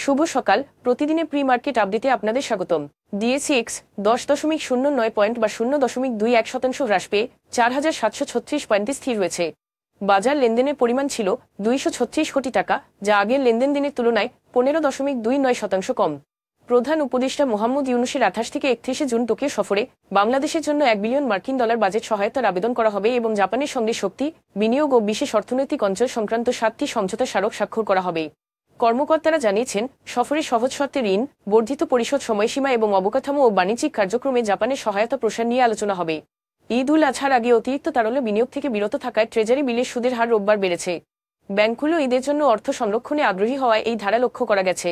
শুভ সকাল। প্রতিদিনের pre market আপডেটে আপনাদের স্বাগতম। ডিএসইএক্স 10.09 পয়েন্ট বা 0.21% হ্রাস পেয়ে 4,736 পয়েন্টে স্থির রয়েছে। বাজার লেনদেনের পরিমাণ ছিল 236 কোটি টাকা, যা আগের লেনদেন দিনের তুলনায় 15.29% কম। প্রধান উপদেষ্টা মোহাম্মদ ইউনূসের 28 থেকে 31 জুন টোকিও সফরে বাংলাদেশের জন্য $1 বিলিয়ন বাজেট সহায়তার আবেদন করা হবে এবং জাপানের সঙ্গে শক্তি, বিনিয়োগ ও বিশেষ অর্থনৈতিক অঞ্চল সংক্রান্ত 7টি সমঝোতা স্মারক স্বাক্ষর করা হবে। কর্মকর্তারা জানিয়েছেন, সফরে সহজ শর্তে ঋণ, বর্ধিত পরিশোধ সময়সীমা এবং অবকাঠামো ও বাণিজ্যিক কার্যক্রমে জাপানের সহায়তা প্রসার নিয়ে আলোচনা হবে। ঈদ উল আজহার আগে অতিরিক্ত তারল্য বিনিয়োগ থেকে বিরত থাকায় ট্রেজারি বিলের সুদের হার রোববার বেড়েছে। ব্যাংকগুলো ঈদের জন্য অর্থ সংরক্ষণে আগ্রহী হওয়ায় এই ধারা লক্ষ্য করা গেছে।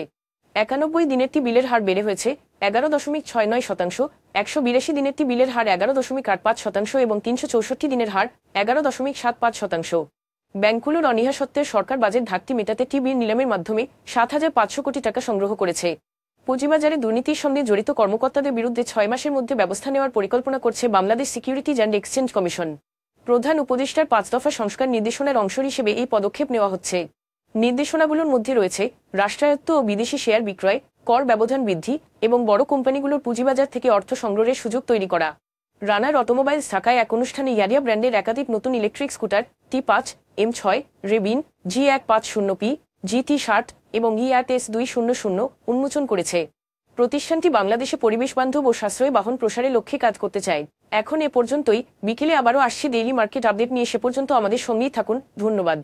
91 দিনেরটি বিলের হার বেড়ে হয়েছে 11.69%, 182 দিনেরটি বিলের হার 11.85% এবং 364 দিনের হার 11.75%। ব্যাংকগুলোর অনীহা সত্ত্বেও সরকার বাজেট ঘাটতি মেটাতে টি-বিল নিলামের মাধ্যমে 7,500 কোটি টাকা সংগ্রহ করেছে। পুঁজিবাজারে দুর্নীতির সঙ্গে জড়িত কর্মকর্তাদের বিরুদ্ধে 6 মাসের মধ্যে ব্যবস্থা নেওয়ার পরিকল্পনা করছে Bangladesh securities and exchange commission. প্রধান উপদেষ্টার 5 দফা সংস্কার নির্দেশনার অংশ হিসেবে এই পদক্ষেপ নেওয়া হচ্ছে। নির্দেশনাগুলোর মধ্যে রয়েছে রাষ্ট্রায়ত্ত ও বিদেশি শেয়ার বিক্রয়, কর ব্যবধান বৃদ্ধি এবং বড় কোম্পানিগুলোর পুঁজিবাজার থেকে অর্থ সংগ্রহের সুযোগ তৈরি করা। রানার অটোমোবাইলস ঢাকায় এক অনুষ্ঠানে ইয়ারিয়া ব্র্যান্ডের একাধিক নতুন electric scooter T5, M6, রেবিন, G150P, GT60 এবং ERTS200 উন্মোচন করেছে। প্রতিষ্ঠানটি বাংলাদেশে পরিবেশবান্ধব ও সাশ্রয়ী বাহন প্রসারের লক্ষ্যে কাজ করতে চায়। এখন এ পর্যন্তই। বিকেলে আবারও আসছি ডেইলি মার্কেট আপডেট নিয়ে। সে পর্যন্ত আমাদের সঙ্গেই থাকুন। ধন্যবাদ।